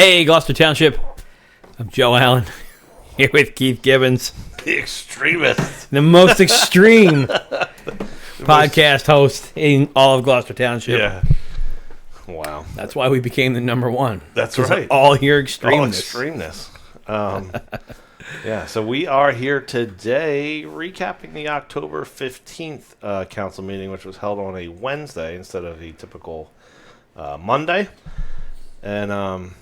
Hey, Gloucester Township. I'm Joe Allen, here with Keith Gibbons. The extremist. The most extreme podcast host in all of Gloucester Township. Yeah. Wow. That's why we became the number one. That's right. All your extremeness. All extremeness. Yeah, so we are here today recapping the October 15th council meeting, which was held on a Wednesday instead of the typical Monday. And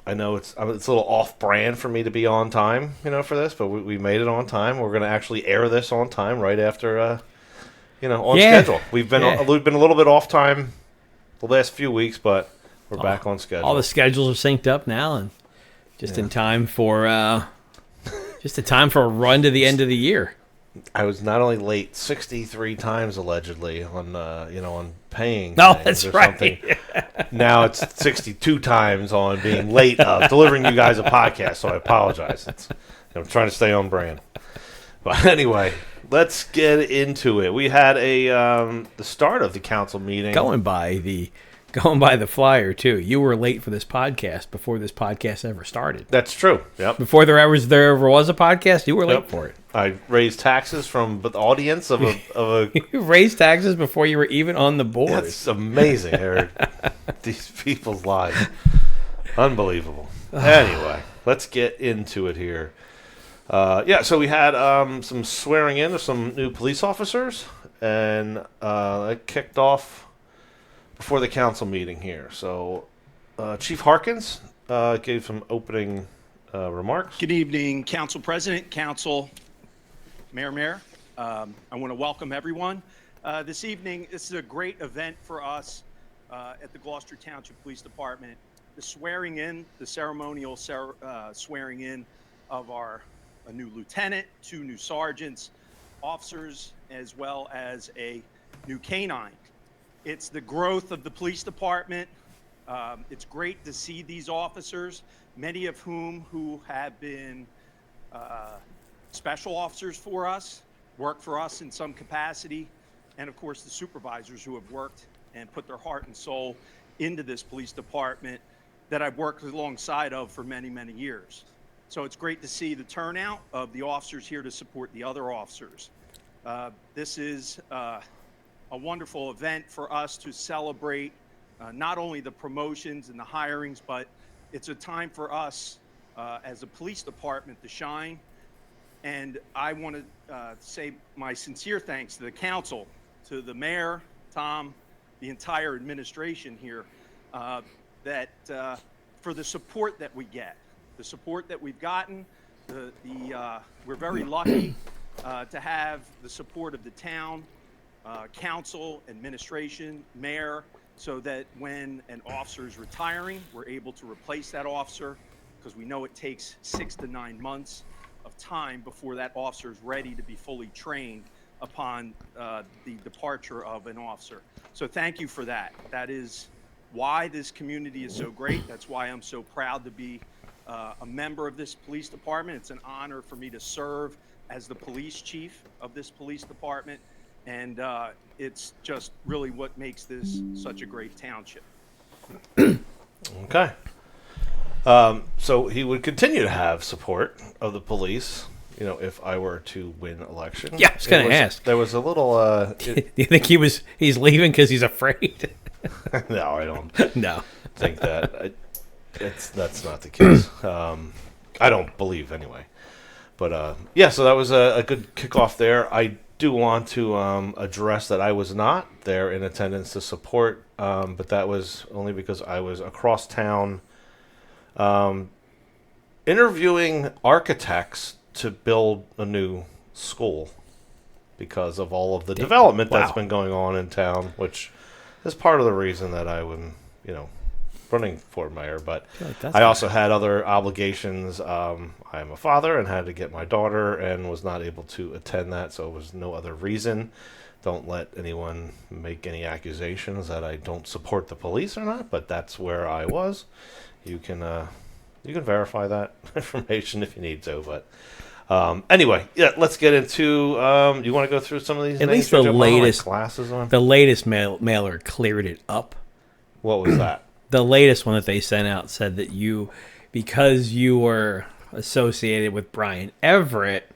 I know it's a little off-brand for me to be on time, for this, but we made it on time. We're going to actually air this on time right after, on schedule. We've been a little bit off time the last few weeks, but we're back on schedule. All the schedules are synced up now, and in time for a run to the end of the year. I was not only late 63 times allegedly on paying. No, that's right. Now it's 62 times on being late delivering you guys a podcast. So I apologize. I'm trying to stay on brand. But anyway, let's get into it. We had the start of the council meeting. Going by the flyer too. You were late for this podcast before this podcast ever started. That's true. Yep. Before there ever was a podcast, you were late for it. I raised taxes from the audience of a You raised taxes before you were even on the board. That's amazing, Eric. These people's lives. Unbelievable. Anyway, let's get into it here. So we had some swearing in of some new police officers, and it kicked off before the council meeting here. So Chief Harkkins gave some opening remarks. Good evening, Council President, Council, Mayor. I want to welcome everyone. This evening, this is a great event for us at the Gloucester Township Police Department. The ceremonial swearing in of a new lieutenant, 2 new sergeants, officers, as well as a new canine. It's the growth of the police department. It's great to see these officers, many of who have been special officers for us, work for us in some capacity, and of course the supervisors who have worked and put their heart and soul into this police department that I've worked alongside of for many, many years. So it's great to see the turnout of the officers here to support the other officers. This is a wonderful event for us to celebrate not only the promotions and the hirings, but it's a time for us as a police department to shine. And I want to say my sincere thanks to the council, to the mayor, Tom, the entire administration here, that for the support that we get, the support that we've gotten. We're very lucky to have the support of the town, council, administration, mayor, so that when an officer is retiring, we're able to replace that officer, because we know it takes 6 to 9 months of time before that officer is ready to be fully trained upon the departure of an officer. So thank you for that. That is why this community is so great. That's why I'm so proud to be a member of this police department. It's an honor for me to serve as the police chief of this police department. And it's just really what makes this such a great township. Okay. So he would continue to have support of the police, if I were to win election. Yeah, I was going to ask. There was a little... Do you think he's leaving because he's afraid? No, I don't No. think that. That's not the case. I don't believe, anyway. But, so that was a good kickoff there. I do want to address that I was not there in attendance to support, but that was only because I was across town interviewing architects to build a new school because of all of the development that's been going on in town, which is part of the reason that I would, running for mayor. But I also had other obligations. I am a father and had to get my daughter and was not able to attend that, so it was no other reason. Don't let anyone make any accusations that I don't support the police or not, but that's where I was. You can verify that information if you need to, but anyway, let's get into. You want to go through some of these? At least the latest mailer cleared it up. What was that? the latest one that they sent out said that because you were associated with Brian Everett,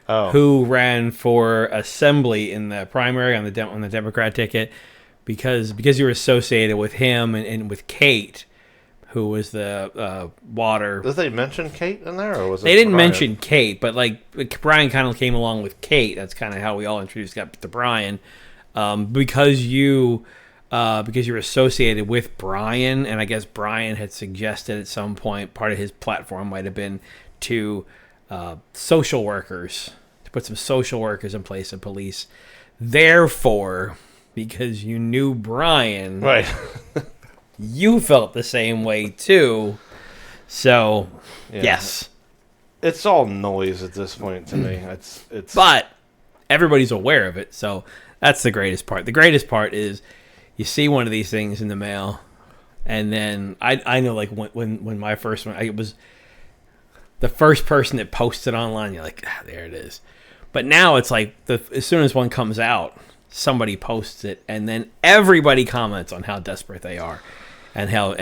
who ran for assembly in the primary on the Democrat ticket, because you were associated with him and with Kate, who was the water. Did they mention Kate in there, or was it? They didn't mention Kate, but like Brian kind of came along with Kate. That's kind of how we all introduced to Brian, because you were associated with Brian, and I guess Brian had suggested at some point part of his platform might have been to social workers, to put some social workers in place of police. Therefore, because you knew Brian, right, you felt the same way too. So, yes, it's all noise at this point to me. It's but everybody's aware of it, so that's the greatest part. The greatest part is you see one of these things in the mail, and then I know, like when my first one, it was the first person that posted online, you're like, there it is. But now it's like as soon as one comes out, somebody posts it, and then everybody comments on how desperate they are, and how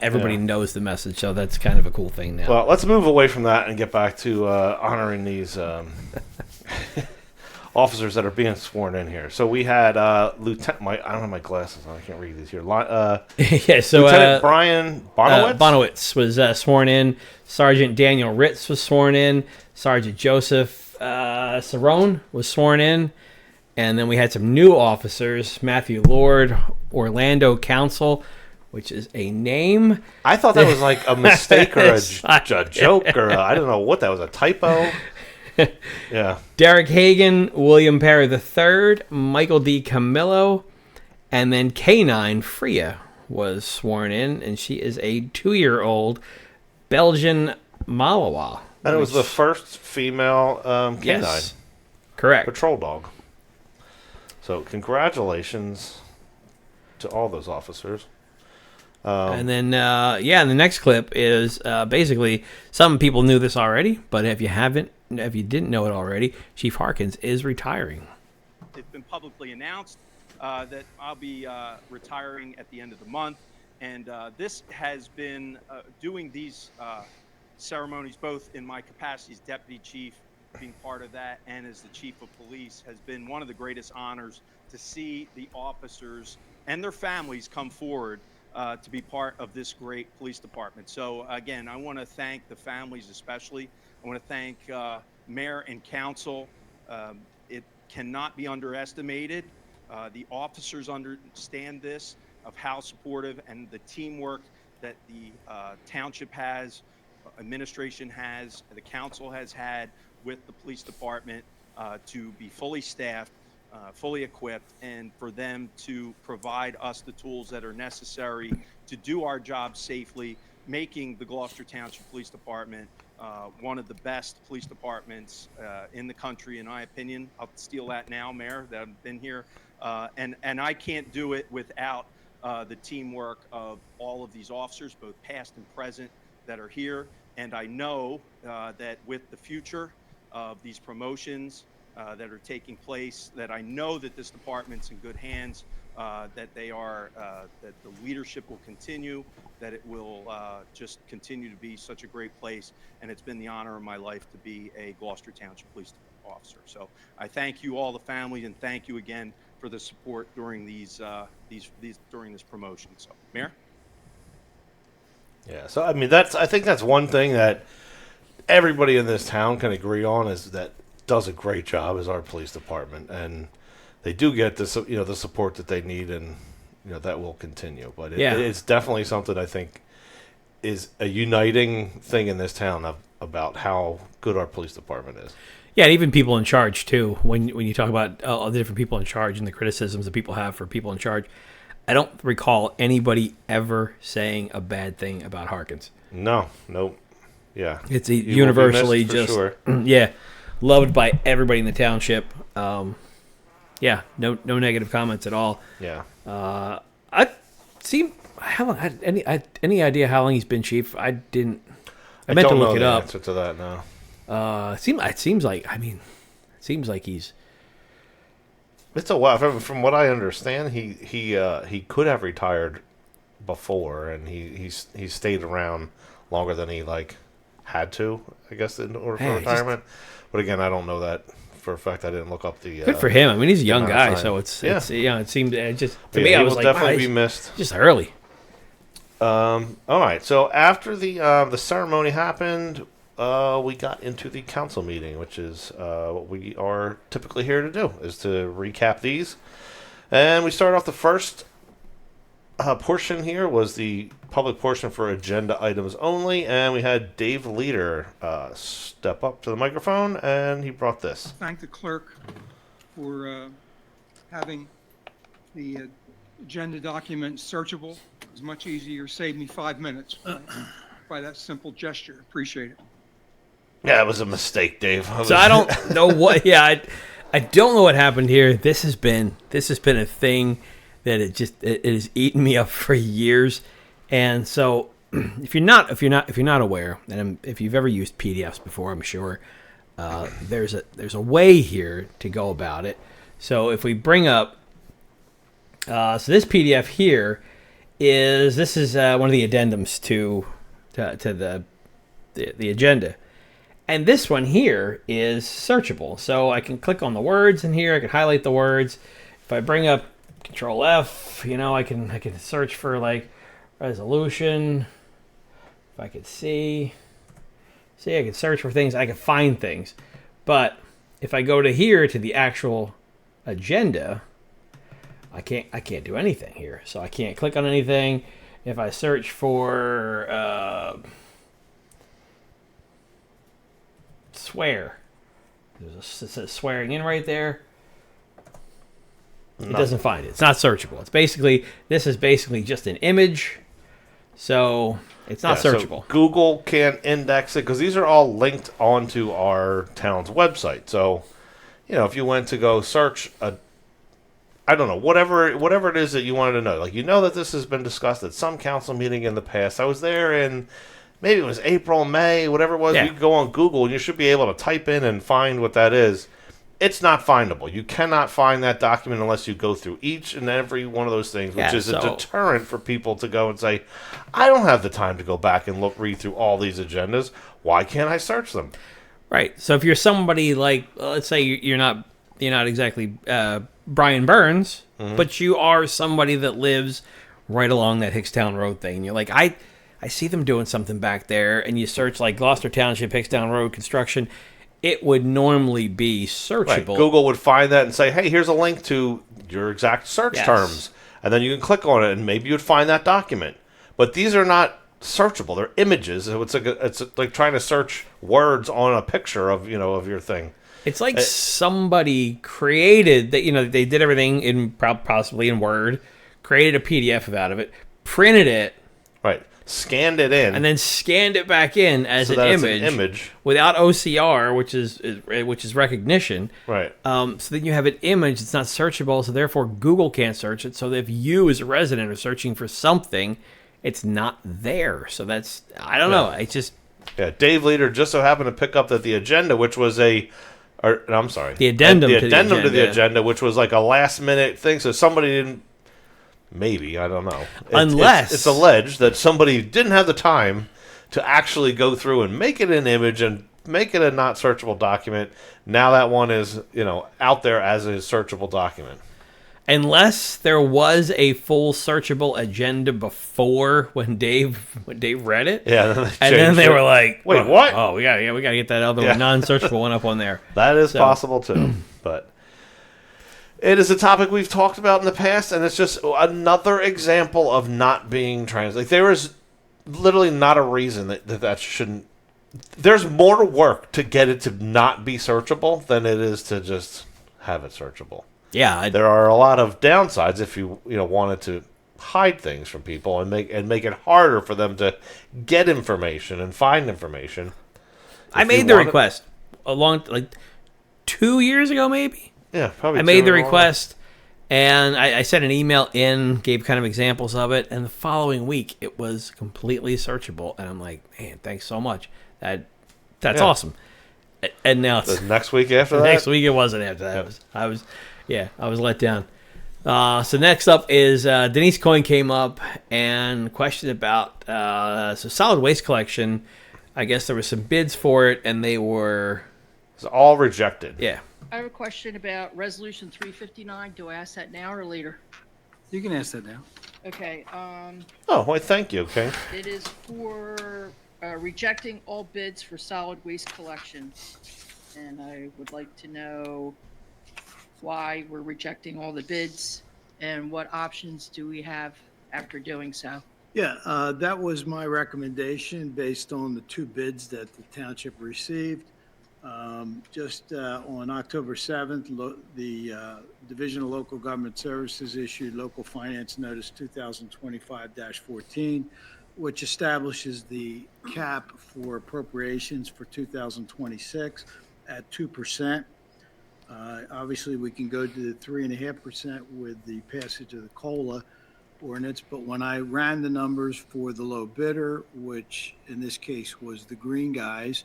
everybody knows the message. So that's kind of a cool thing now. Well, let's move away from that and get back to honoring these officers that are being sworn in here. So we had Lieutenant. I don't have my glasses on. I can't read these here. Yeah. So Lieutenant Brian Bonowitz. Bonowitz was sworn in. Sergeant Daniel Ritz was sworn in. Sergeant Joseph Sirone was sworn in. And then we had some new officers: Matthew Lord, Orlando Council, which is a name. I thought that was like a mistake or a joke, or I don't know what that was, a typo. Yeah. Derek Hagen, William Pera III, Michael D. Camilillo, and then K9 Fria was sworn in, and she is a 2-year-old Belgian Malawa. And it was the first female K9. Yes, correct. Patrol dog. So congratulations to all those officers. And then, and the next clip is basically, some people knew this already, but if you didn't know it already, Chief Harkkins is retiring. It's been publicly announced that I'll be retiring at the end of the month, and this has been doing these ceremonies both in my capacity as deputy chief, being part of that, and as the chief of police, has been one of the greatest honors to see the officers and their families come forward to be part of this great police department. So again, I want to thank the families especially. I want to thank Mayor and Council. It cannot be underestimated. The officers understand this, of how supportive and the teamwork that the township has, administration has, the council has had with the police department to be fully staffed, fully equipped, and for them to provide us the tools that are necessary to do our job safely, making the Gloucester Township Police Department one of the best police departments in the country, in my opinion. I'll steal that now, Mayor, that I've been here. And I can't do it without the teamwork of all of these officers, both past and present, that are here. And I know that with the future of these promotions that are taking place, that I know that this department's in good hands, that they are, that the leadership will continue, that it will just continue to be such a great place. And it's been the honor of my life to be a Gloucester Township Police officer. So I thank you all, the family, and thank you again for the support during during this promotion. So, Mayor. Yeah. So I mean, I think that's one thing that everybody in this town can agree on, is that does a great job is our police department, and they do get the support that they need, and that will continue. But it's definitely something I think is a uniting thing in this town about how good our police department is. Yeah, and even people in charge too. When you talk about all the different people in charge and the criticisms that people have for people in charge, I don't recall anybody ever saying a bad thing about Harkkins. No, nope. Yeah, it's universally just loved by everybody in the township. No negative comments at all. Yeah. I any idea how long he's been chief? I didn't. I meant to look it up. Answer to that now. It seems like he's. It's a while. From what I understand, he could have retired before, and he stayed around longer than he had to, I guess, in order for retirement. But again, I don't know that for a fact. I didn't look up the. Good for him. I mean, he's a young guy, so it's it seemed just to me. I was like, definitely be missed. Just early. All right. So after the ceremony happened, we got into the council meeting, which is what we are typically here to do, is to recap these. And we started off the first portion here was the public portion for agenda items only, and we had Dave Leader step up to the microphone, and he brought this. Thank the clerk for having the agenda document searchable. It was much easier, saved me 5 minutes by that simple gesture. Appreciate it. Yeah, it was a mistake, Dave. So I don't know what. Yeah, I don't know what happened here. This has been a thing that it has eaten me up for years. And so, if you're not aware, and if you've ever used PDFs before, I'm sure there's a way here to go about it. So if we bring up, so this PDF here is one of the addendums to the agenda, and this one here is searchable. So I can click on the words in here. I can highlight the words. If I bring up Control F, I can search for resolution. If I could see, I could search for things. I could find things. But if I go to here to the actual agenda, I can't do anything here. So I can't click on anything. If I search for swear, it says swearing in right there. It doesn't find it. It's not searchable. This is basically just an image, so it's not searchable. So Google can't index it because these are all linked onto our town's website. So, if you went to go search I don't know, whatever it is that you wanted to know. That this has been discussed at some council meeting in the past. I was there in, maybe it was April, May, whatever it was. Yeah. You could go on Google and you should be able to type in and find what that is. It's not findable. You cannot find that document unless you go through each and every one of those things, which is a deterrent for people to go and say, I don't have the time to go back and read through all these agendas. Why can't I search them? Right. So if you're somebody let's say you're not exactly Brian Burns, but you are somebody that lives right along that Hickstown Road thing, and you're like, I see them doing something back there, and you search Gloucester Township, Hickstown Road construction, it would normally be searchable. Right. Google would find that and say, hey, here's a link to your exact search terms. And then you can click on it, and maybe you'd find that document. But these are not searchable. They're images. It's like trying to search words on a picture of your thing. It's like somebody created that. They did everything in possibly in Word, created a PDF out of it, printed it, right, scanned it in, and then scanned it back in as an image without OCR, which is recognition. Right. So then you have an image that's not searchable, so therefore Google can't search it. So if you as a resident are searching for something, it's not there. So I don't know. It's just Dave Leader just so happened to pick up that the agenda, which was the addendum to the agenda, which was a last minute thing. So somebody didn't. Maybe, I don't know. It's alleged that somebody didn't have the time to actually go through and make it an image and make it a not searchable document. Now that one is, out there as a searchable document. Unless there was a full searchable agenda before when Dave read it. Yeah. And then they were like, wait, what? Oh, we got to get that other non-searchable one up on there. That is possible too. But it is a topic we've talked about in the past, and it's just another example of not being translated. There is literally not a reason that shouldn't. There's more work to get it to not be searchable than it is to just have it searchable. Yeah, there are a lot of downsides if you wanted to hide things from people and make it harder for them to get information and find information. I made the request 2 years ago, maybe. Yeah, probably. I made the request, and I sent an email in, gave kind of examples of it, and the following week it was completely searchlet, and I'm like, man, thanks so much. That's awesome. And now it's the next week after that. Next week it wasn't after that. I was let down. So next up is Denise Coyne came up and questioned about solid waste collection. I guess there were some bids for it, and they were It's all rejected. yeah. I have a question about Resolution 359. Do I ask that now or later? You can ask that now. Okay. Oh, well, thank you. Okay. It is for rejecting all bids for solid waste collection. And I would like to know why we're rejecting all the bids and what options do we have after doing so. Yeah, that was my recommendation based on the 2 bids that the township received. Just on October 7th, the Division of Local Government Services issued Local Finance Notice 2025-14, which establishes the cap for appropriations for 2026 at 2%. Obviously, we can go to the 3.5% with the passage of the COLA ordinance, but when I ran the numbers for the low bidder, which in this case was the Green Guys,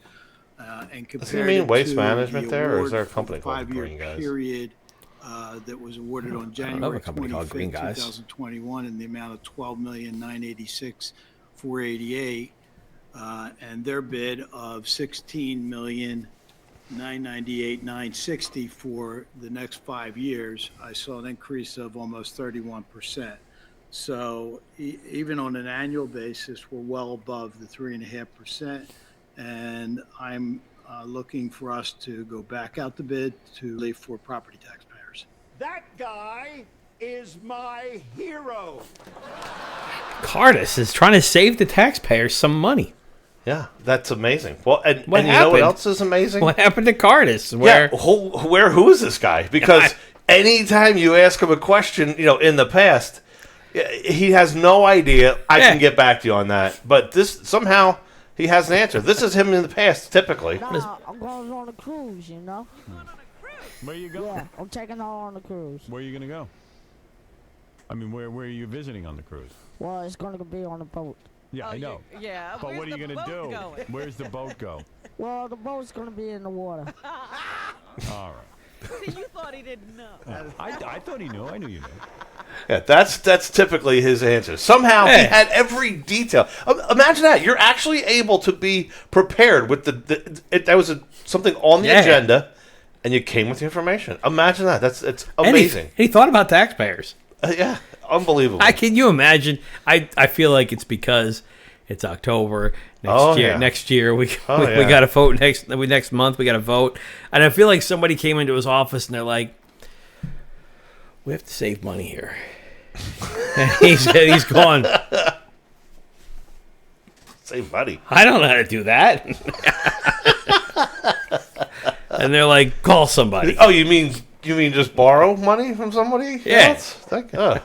and compared Does he mean it Waste to Management the there, or is award there a for company the called the 5-year Green Guys? period that was awarded on know of a January company called Green 25th, Guys. 2021, in the amount of $12,986,488, and their bid of $16,998,960 for the next 5 years, I saw an increase of almost 31%. So even on an annual basis, we're well above the 3.5%. And I'm looking for us to go back out the bid to leave for property taxpayers. That guy is my hero. Cardis is trying to save the taxpayers some money. Yeah, that's amazing. Well, and What you know what happened? else is amazing? What happened to Cardis? Where Who is this guy? Because anytime you ask him a question, in the past, he has no idea. I can get back to you on that. But this somehow he has an answer. This is him in the past, typically. Nah, I'm going on a cruise, you know? Where you going? Yeah, I'm taking her on a cruise. Where are you going to go? I mean, where are you visiting on the cruise? Well, it's going to be on a boat. Yeah, I know. Yeah, But what are you going to do? Going? Where's the boat go? Well, the boat's going to be in the water. All right. See, you thought he didn't know. I thought he knew. I knew you knew. Yeah, that's typically his answer. Somehow he had every detail. Imagine that. You're actually able to be prepared with that was something on the agenda, and you came with the information. Imagine that. It's amazing. And he thought about taxpayers. Yeah, unbelievable. Can you imagine? I feel like it's because it's October next year. Yeah. Next year we got to vote next month. We got to vote, and I feel like somebody came into his office and they're like, "We have to save money here." And he's gone. Save money. I don't know how to do that. And they're like, "Call somebody." Oh, you mean just borrow money from somebody? Yeah. Thank God.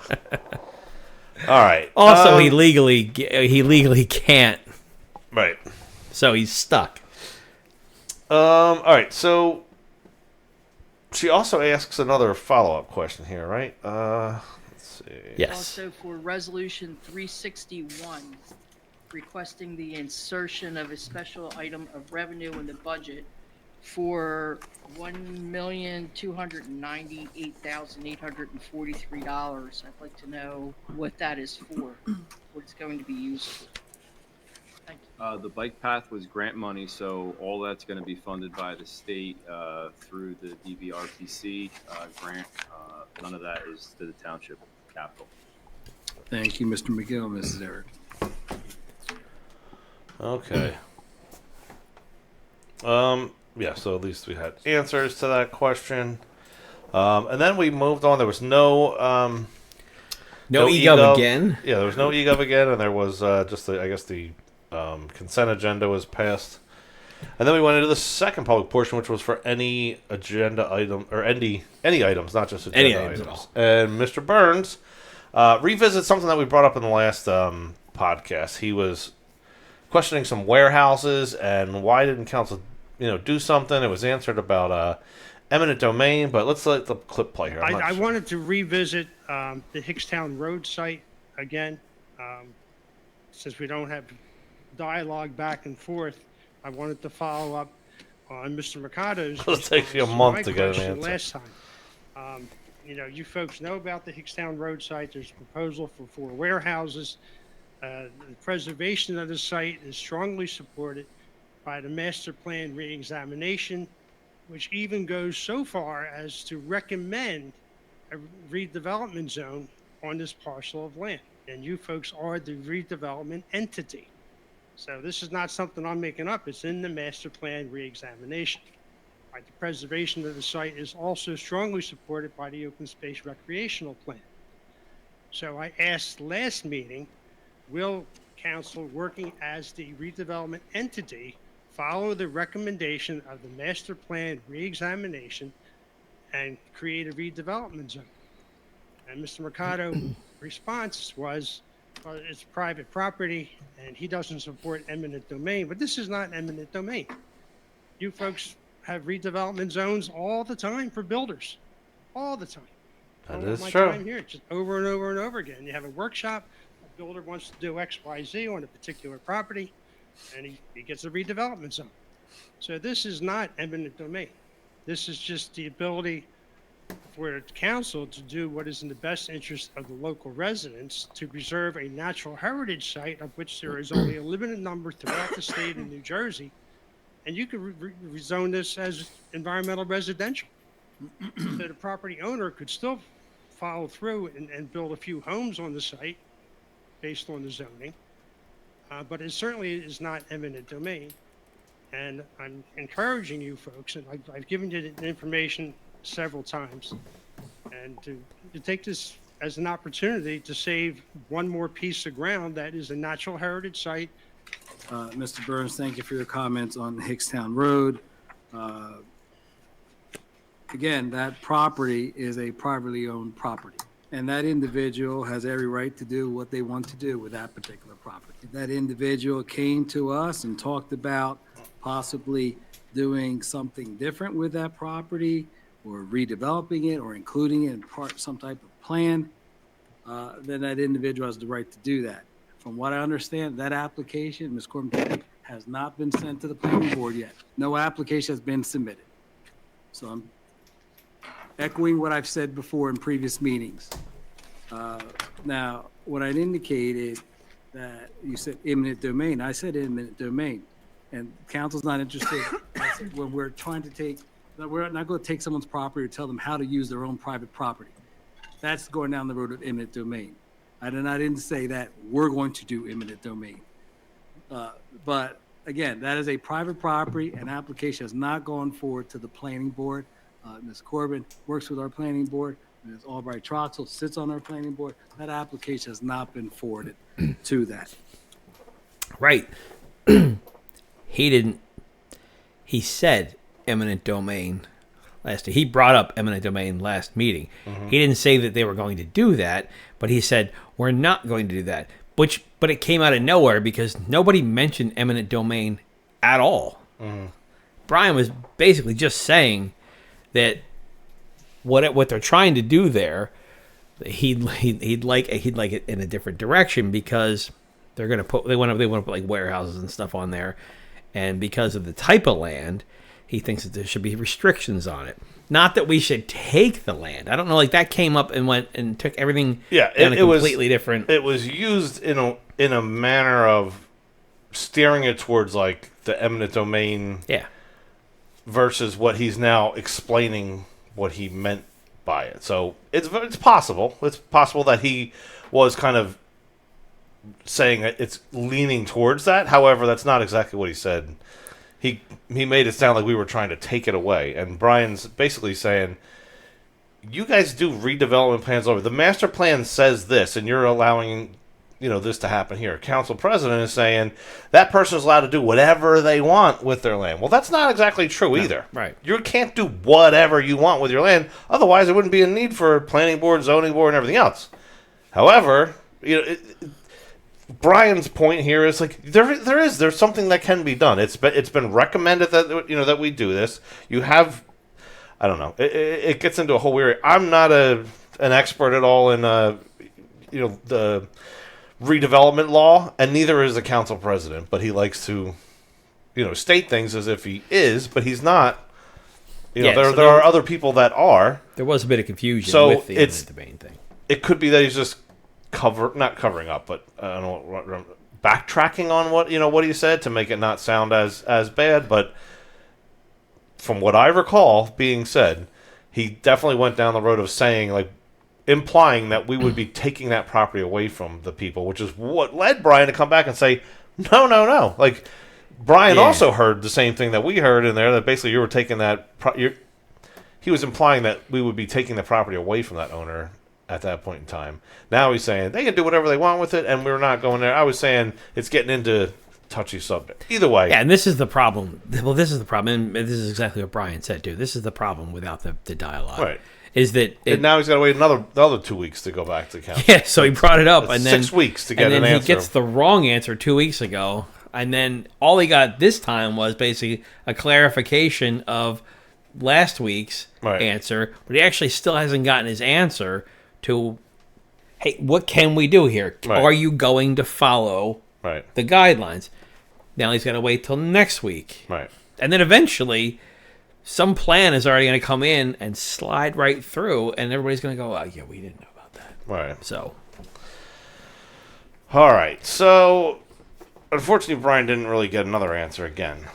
All right. Also, he legally can't, Right. so he's stuck. All right. So she also asks another follow-up question here, right? Let's see. Yes. Also for Resolution 361, requesting the insertion of a special item of revenue in the budget for $1,298,843. I'd like to know what that is for, what it's going to be used for. Thank you. The bike path was grant money, so all that's going to be funded by the state through the DVRPC grant. None of that is to the township capital. Thank you, Mr. McGill, Mrs. Eric. Okay. Yeah, so at least we had answers to that question. And then we moved on. There was no EGOV again. Yeah, there was no EGOV again, and there was just the consent agenda was passed. And then we went into the second public portion, which was for any agenda item or any items, not just agenda items at items. all. And Mr. Burns revisit something that we brought up in the last podcast. He was questioning some warehouses and why didn't council do something. It was answered about eminent domain, but let's let the clip play here. I wanted to revisit the Hickstown Road site again. Since we don't have dialogue back and forth, I wanted to follow up on Mr. Mercado's. It'll take you a month to get an answer. Last time. you folks know about the Hickstown Road site. There's a proposal for 4 warehouses. The preservation of the site is strongly supported by the master plan reexamination, which even goes so far as to recommend a redevelopment zone on this parcel of land. And you folks are the redevelopment entity. So this is not something I'm making up. It's in the master plan reexamination. Right, the preservation of the site is also strongly supported by the open space recreational plan. So I asked last meeting, will council, working as the redevelopment entity, follow the recommendation of the master plan reexamination and create a redevelopment zone? And Mr. Mercado's response was, well, it's private property and he doesn't support eminent domain, but this is not eminent domain. You folks have redevelopment zones all the time for builders, all the time. That All is my true. time here, just over and over and over again. You have a workshop, a builder wants to do X, Y, Z on a particular property, and he gets a redevelopment zone. So this is not eminent domain. This is just the ability for the council to do what is in the best interest of the local residents, to preserve a natural heritage site of which there is only a limited number throughout the state of New Jersey. And you could rezone this as environmental residential. So the property owner could still follow through and build a few homes on the site based on the zoning. But it certainly is not eminent domain. And I'm encouraging you folks, and I've given you the information several times, and to take this as an opportunity to save one more piece of ground that is a natural heritage site. Mr. Burns, thank you for your comments on Hickstown Road. Again, that property is a privately owned property, and that individual has every right to do what they want to do with that particular property. If that individual came to us and talked about possibly doing something different with that property, or redeveloping it, or including it in some type of plan, then that individual has the right to do that. From what I understand, that application, Ms. Corbin, has not been sent to the planning board yet. No application has been submitted. So I'm echoing what I've said before in previous meetings. Now, what I indicated that you said eminent domain, I said eminent domain, and council's not interested when we're trying to take, we're not going to take someone's property or tell them how to use their own private property. That's going down the road of eminent domain. I didn't say that we're going to do eminent domain. But again, that is a private property. An application has not gone forward to the planning board. Ms. Corbin works with our planning board. Ms. Albright Troxel sits on our planning board. That application has not been forwarded to that. Right. He said eminent domain last. He brought up eminent domain last meeting. Mm-hmm. He didn't say that they were going to do that, but he said we're not going to do that. But it came out of nowhere because nobody mentioned eminent domain at all. Mm-hmm. Brian was basically just saying that what they're trying to do there, he'd like it in a different direction because they want to put like warehouses and stuff on there, and because of the type of land, he thinks that there should be restrictions on it. Not that we should take the land. I don't know, like that came up and went and took everything down a completely different. It was used in a manner of steering it towards like the eminent domain. Yeah. Versus what he's now explaining what he meant by it. So it's possible. It's possible that he was kind of saying that it's leaning towards that. However, that's not exactly what he said. He made it sound like we were trying to take it away. And Brian's basically saying, you guys do redevelopment plans over. The master plan says this, and you're allowing this to happen here. Council president is saying that person is allowed to do whatever they want with their land. Well, that's not exactly true either. Right. You can't do whatever you want with your land. Otherwise, there wouldn't be a need for planning board, zoning board, and everything else. However, Brian's point here is like there's something that can be done. It's been recommended that we do this. You have, I don't know. It gets into a whole weird. I'm not an expert at all in the redevelopment law, and neither is the council president, but he likes to state things as if he is, but he's not You know, there are other people that are. There was a bit of confusion with the eminent domain thing. It could be that he's just not covering up, but I don't know what, backtracking on what he said to make it not sound as bad. But from what I recall being said, he definitely went down the road of saying, like, implying that we would be taking that property away from the people, which is what led Brian to come back and say, no. Like, Brian also heard the same thing that we heard in there, that basically you were taking that. He was implying that we would be taking the property away from that owner at that point in time. Now he's saying they can do whatever they want with it, and we're not going there. I was saying it's getting into touchy subject. Either way. Yeah, and this is the problem. Well, this is the problem, and this is exactly what Brian said, too. This is the problem without the dialogue. Right. Is that and now he's got to wait another 2 weeks to go back to council. Yeah, so he brought it up, and then 6 weeks to get an answer. And then he gets the wrong answer 2 weeks ago, and then all he got this time was basically a clarification of last week's answer, but he actually still hasn't gotten his answer to, hey, what can we do here? Are you going to follow the guidelines? Now he's got to wait till next week. Right. And then eventually some plan is already going to come in and slide right through, and everybody's going to go, oh, yeah, we didn't know about that. Right. So. All right. So, unfortunately, Brian didn't really get another answer again.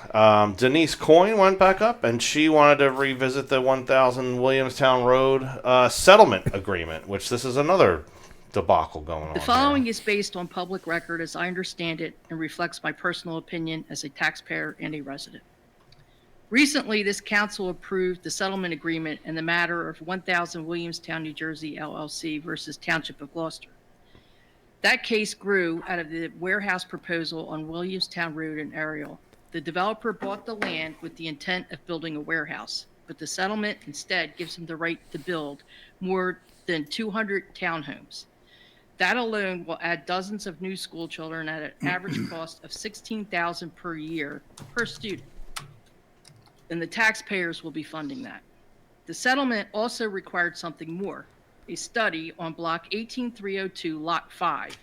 Denise Coyne went back up, and she wanted to revisit the 1000 Williamstown Road settlement agreement, which this is another debacle going on. The following is based on public record as I understand it and reflects my personal opinion as a taxpayer and a resident. Recently, this council approved the settlement agreement in the matter of 1000 Williamstown, New Jersey, LLC versus Township of Gloucester. That case grew out of the warehouse proposal on Williamstown Road in Ariel. The developer bought the land with the intent of building a warehouse, but the settlement instead gives him the right to build more than 200 townhomes. That alone will add dozens of new school children at an average cost of $16,000 per year per student. And the taxpayers will be funding that. The settlement also required something more, a study on block 18302 lot 5,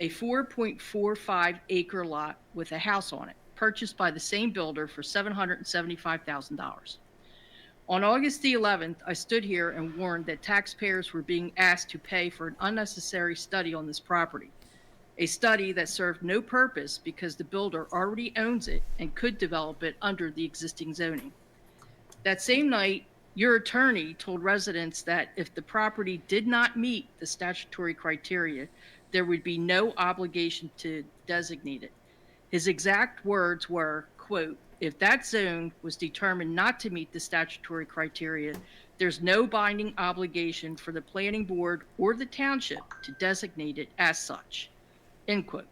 a 4.45 acre lot with a house on it, purchased by the same builder for $775,000. On August the 11th, I stood here and warned that taxpayers were being asked to pay for an unnecessary study on this property, a study that served no purpose because the builder already owns it and could develop it under the existing zoning. That same night, your attorney told residents that if the property did not meet the statutory criteria, there would be no obligation to designate it. His exact words were, quote, if that zone was determined not to meet the statutory criteria, there's no binding obligation for the planning board or the township to designate it as such. End quote.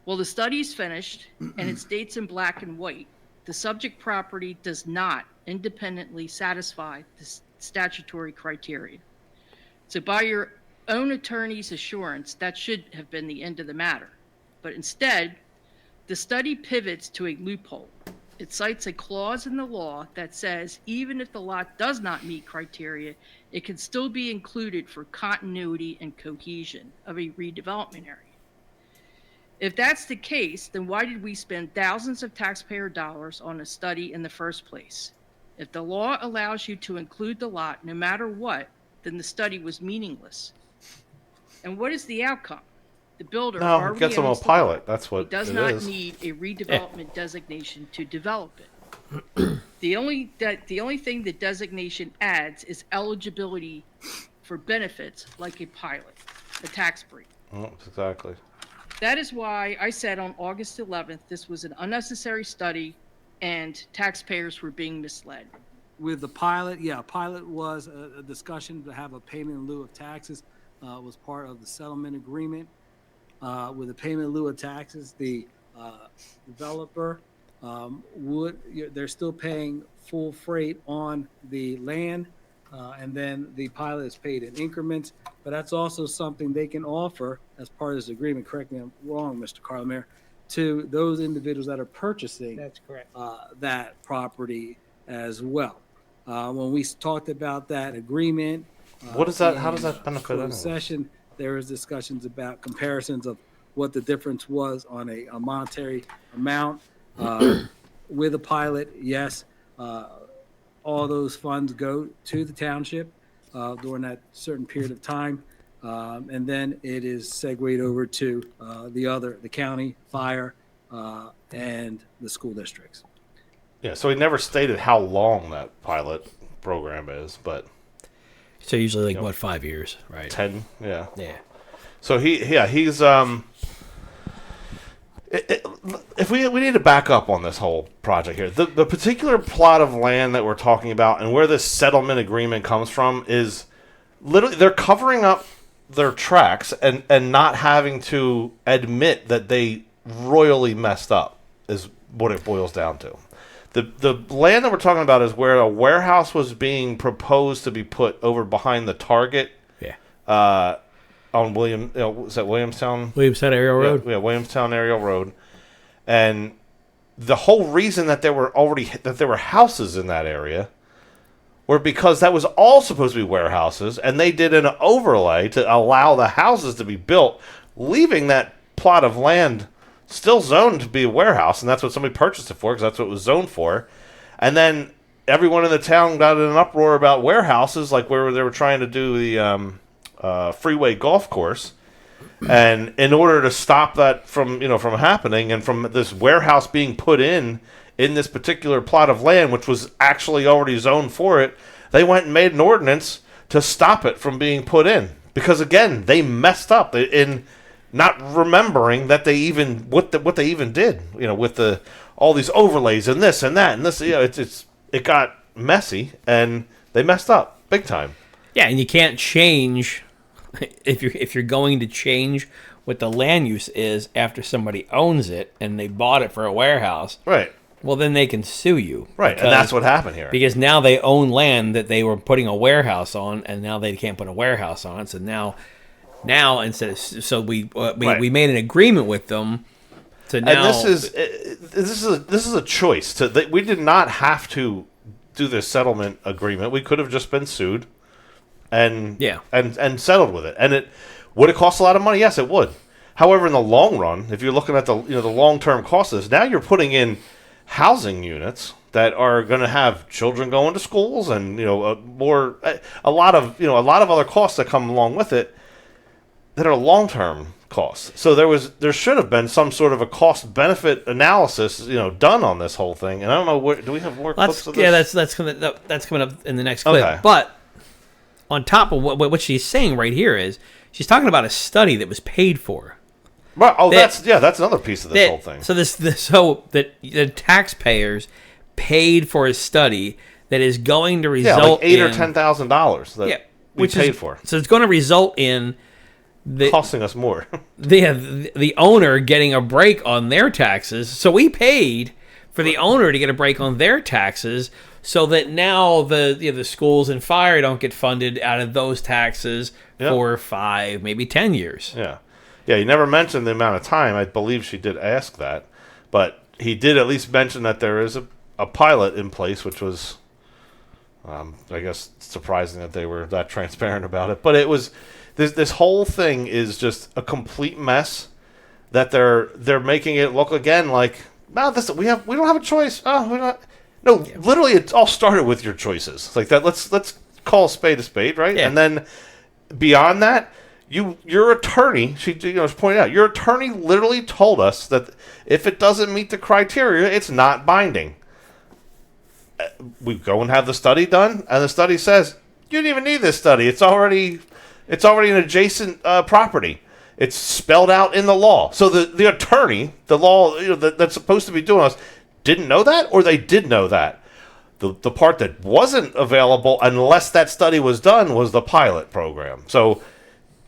Well, the study's finished, and it states in black and white, the subject property does not independently satisfy the statutory criteria. So by your own attorney's assurance, that should have been the end of the matter. But instead, the study pivots to a loophole. It cites a clause in the law that says even if the lot does not meet criteria, it can still be included for continuity and cohesion of a redevelopment area. If that's the case, then why did we spend thousands of taxpayer dollars on a study in the first place? If the law allows you to include the lot no matter what, then the study was meaningless. And what is the outcome? The builder already gets them a pilot. That's what he does not need a redevelopment designation to develop it. The only thing the designation adds is eligibility for benefits like a pilot, a tax break. Oh, exactly. That is why I said on August 11th, this was an unnecessary study and taxpayers were being misled. With the pilot, pilot was a discussion to have a payment in lieu of taxes, was part of the settlement agreement. With the payment in lieu of taxes, the developer they're still paying full freight on the land, and then the pilot is paid in increments. But that's also something they can offer as part of this agreement. Correct me if I'm wrong, Mr. Carlmaire, to those individuals that are purchasing That's correct. That property as well. When we talked about that agreement, what is that? How does that benefit the anyone? session? There was discussions about comparisons of what the difference was on a monetary amount with a pilot. Yes, all those funds go to the township during that certain period of time. And then it is segued over to the county, fire, and the school districts. Yeah, so he never stated how long that pilot program is, but So usually like 5 years, right? 10, yeah. Yeah. So he's if we need to back up on this whole project here, the particular plot of land that we're talking about and where this settlement agreement comes from is literally they're covering up their tracks and not having to admit that they royally messed up is what it boils down to. The land that we're talking about is where a warehouse was being proposed to be put over behind the Target. Yeah. On was that Williamstown? Williamstown Aerial Road. Yeah, Williamstown Aerial Road. And the whole reason that there were houses in that area were because that was all supposed to be warehouses, and they did an overlay to allow the houses to be built, leaving that plot of land still zoned to be a warehouse, and that's what somebody purchased it for, because that's what it was zoned for. And then everyone in the town got in an uproar about warehouses, like where they were trying to do the freeway golf course. And in order to stop that from happening, and from this warehouse being put in this particular plot of land, which was actually already zoned for it, they went and made an ordinance to stop it from being put in. Because again, they messed up in not remembering that they even what they even did. With all these overlays and this and that and this. It got messy and they messed up big time. Yeah, and you can't change if you're going to change what the land use is after somebody owns it and they bought it for a warehouse. Right. Well, then they can sue you. Right, and that's what happened here. Because now they own land that they were putting a warehouse on, and now they can't put a warehouse on it. So now instead of we made an agreement with them to now. And this is a choice. We did not have to do this settlement agreement. We could have just been sued. And settled with it. And would it cost a lot of money? Yes, it would. However, in the long run, if you're looking at the long-term costs of this, now you're putting in housing units that are going to have children going to schools, and a lot of other costs that come along with it that are long-term costs. So there should have been some sort of a cost-benefit analysis done on this whole thing. And I don't know, do we have more clips of this? Yeah, that's coming up in the next clip. Okay. But on top of what she's saying right here is she's talking about a study that was paid for. Right. Oh, that's another piece of this whole thing. So the taxpayers paid for a study that is going to result like $8,000 or $10,000 that we paid for. So it's going to result in costing us more. the owner getting a break on their taxes. So we paid for the owner to get a break on their taxes, so that now the schools and fire don't get funded out of those taxes for 5, maybe 10 years. Yeah. Yeah, he never mentioned the amount of time. I believe she did ask that. But he did at least mention that there is a pilot in place, which was, I guess, surprising that they were that transparent about it. But it was, this whole thing is just a complete mess that they're making it look again like, no, we don't have a choice. Oh, we're not. No, literally, it all started with your choices. Like that. Let's call a spade, right? Yeah. And then beyond that, your attorney, she pointed out, your attorney literally told us that if it doesn't meet the criteria, it's not binding. We go and have the study done, and the study says you didn't even need this study. It's already an adjacent property. It's spelled out in the law. So the attorney, the law that's supposed to be doing us, didn't know that, or they did know that. The part that wasn't available unless that study was done was the pilot program. So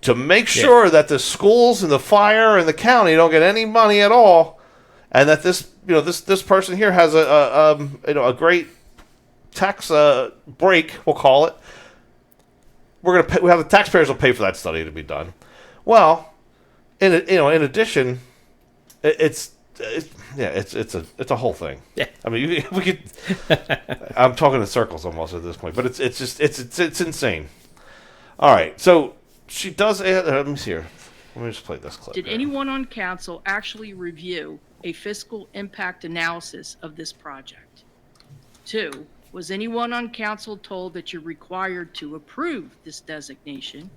to make sure that the schools and the fire and the county don't get any money at all, and that this person here has a great tax break, we'll call it. We have the taxpayers will pay for that study to be done. Well, in addition, it's a whole thing. Yeah. I mean, we could. I'm talking in circles almost at this point, but it's insane. All right, so she does. Let me see here. Let me just play this clip. Did anyone on council actually review a fiscal impact analysis of this project? 2, Was anyone on council told that you're required to approve this designation?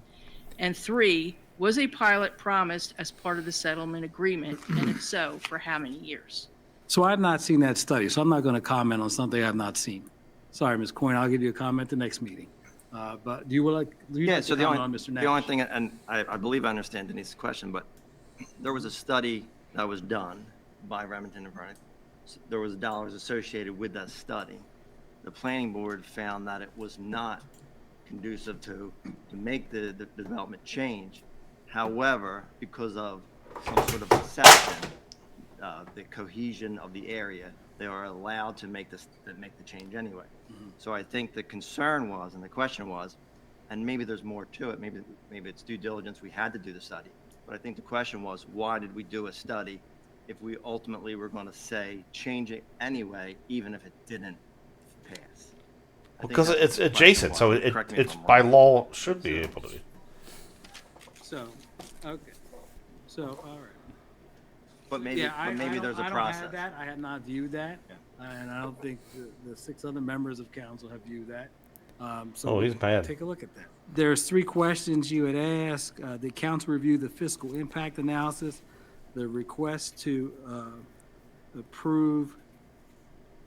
And 3, was a pilot promised as part of the settlement agreement? And if so, for how many years? So I have not seen that study, so I'm not going to comment on something I have not seen. Sorry, Ms. Coyne, I'll give you a comment the next meeting. But do you like to comment on Mr. Nash? The only thing, and I believe I understand Denise's question, but there was a study that was done by Remington and Vernon. There was dollars associated with that study. The planning board found that it was not conducive to make the development change. However, because of some sort of perception, the cohesion of the area, they are allowed to make the change anyway. Mm-hmm. So I think the concern was, and the question was, and maybe there's more to it, maybe it's due diligence, we had to do the study. But I think the question was, why did we do a study if we ultimately were going to say change it anyway, even if it didn't pass? Because it's adjacent, so it's by law should be able to be. So, okay. So, all right. But maybe, there's a process. I don't have that. I have not viewed that. And I don't think the 6 other members of council have viewed that. So he's bad. Take a look at that. There's 3 questions you had asked. The council reviewed the fiscal impact analysis, the request to approve,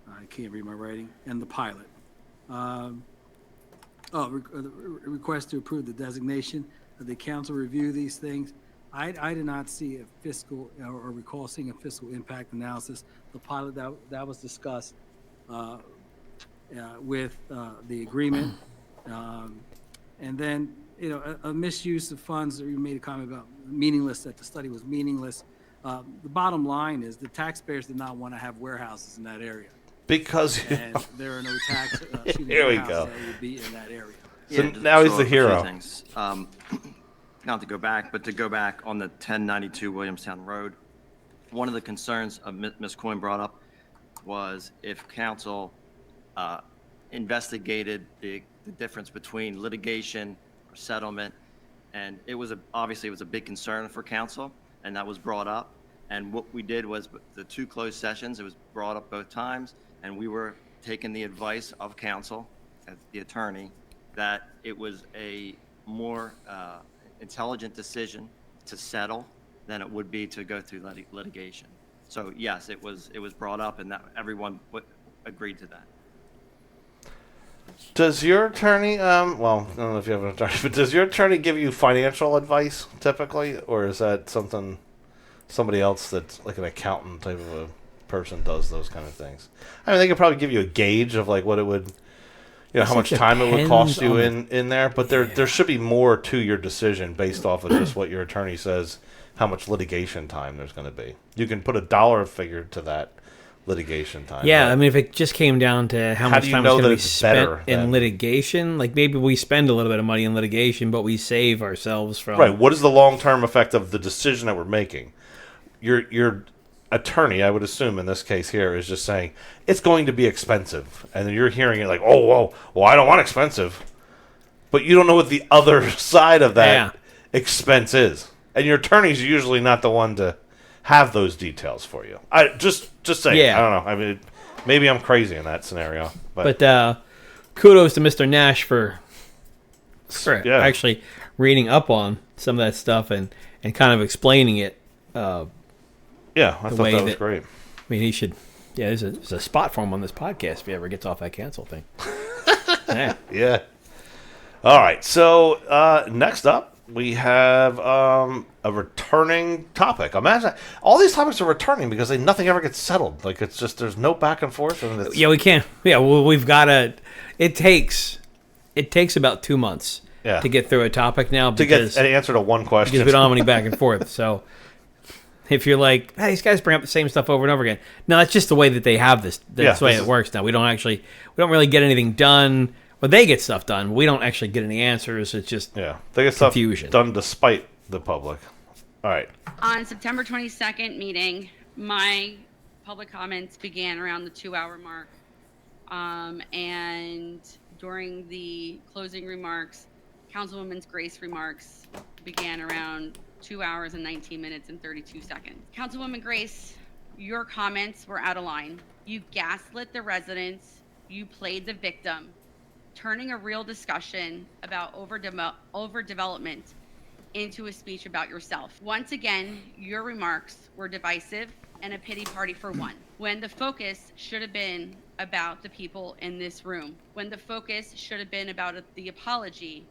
I can't read my writing, and the pilot. Request to approve the designation. The council review these things. I did not see a fiscal or recall seeing a fiscal impact analysis. The pilot that was discussed with the agreement. And then, a misuse of funds, you made a comment about meaningless, that the study was meaningless. The bottom line is the taxpayers did not want to have warehouses in that area. Because and there are no tax here we go. that would be in that area. So now he's the hero. Not to go back, but to go back on the 1092 Williamstown Road, one of the concerns of Ms. Coyne brought up was if council investigated the difference between litigation or settlement, and obviously it was a big concern for council, and that was brought up. And what we did was the 2 closed sessions, it was brought up both times, and we were taking the advice of council, as the attorney, that it was a more intelligent decision to settle than it would be to go through litigation. So yes, it was brought up, and that everyone agreed to that. Does your attorney, well, I don't know if you have an attorney, but does your attorney give you financial advice typically, or is that somebody else that's like an accountant type of a person does those kind of things? I mean, they could probably give you a gauge of like what it would, how much time it would cost you in there, but there should be more to your decision based off of just what your attorney says, how much litigation time there's going to be. You can put a dollar figure to that litigation time. Yeah, I mean, if it just came down to how much time is going to be spent in litigation, like maybe we spend a little bit of money in litigation, but we save ourselves from... Right, what is the long-term effect of the decision that we're making? Your attorney, I would assume in this case here, is just saying, it's going to be expensive. And then you're hearing it like, well, I don't want expensive. But you don't know what the other side of that expense is. And your attorney's usually not the one to have those details for you. Just saying. Yeah. I don't know. I mean, maybe I'm crazy in that scenario. But kudos to Mr. Nash for actually reading up on some of that stuff and kind of explaining it. I thought that was great. I mean, he should... Yeah, there's a spot for him on this podcast if he ever gets off that cancel thing. Yeah. All right. So next up, we have a returning topic. Imagine all these topics are returning because nothing ever gets settled. Like it's just there's no back and forth. And we can't. Yeah, well, we've got to. It takes about 2 months to get through a topic now to get an answer to one question because we don't have any back and forth. So. If you're like, hey, these guys bring up the same stuff over and over again. No, it's just the way that they have this. That's the way it works now. We don't really get anything done. Well, they get stuff done. We don't actually get any answers. It's just they get confusion. Stuff done despite the public. All right. On September 22nd meeting, my public comments began around the 2-hour mark. And during the closing remarks, Councilwoman Grace's remarks began around 2 hours and 19 minutes and 32 seconds. Councilwoman Grace, your comments were out of line. You gaslit the residents. you played the victim, turning a real discussion about overdevelopment into a speech about yourself. Once again, your remarks were divisive and a pity party for one, when the focus should have been about the people in this room, when the focus should have been about the apology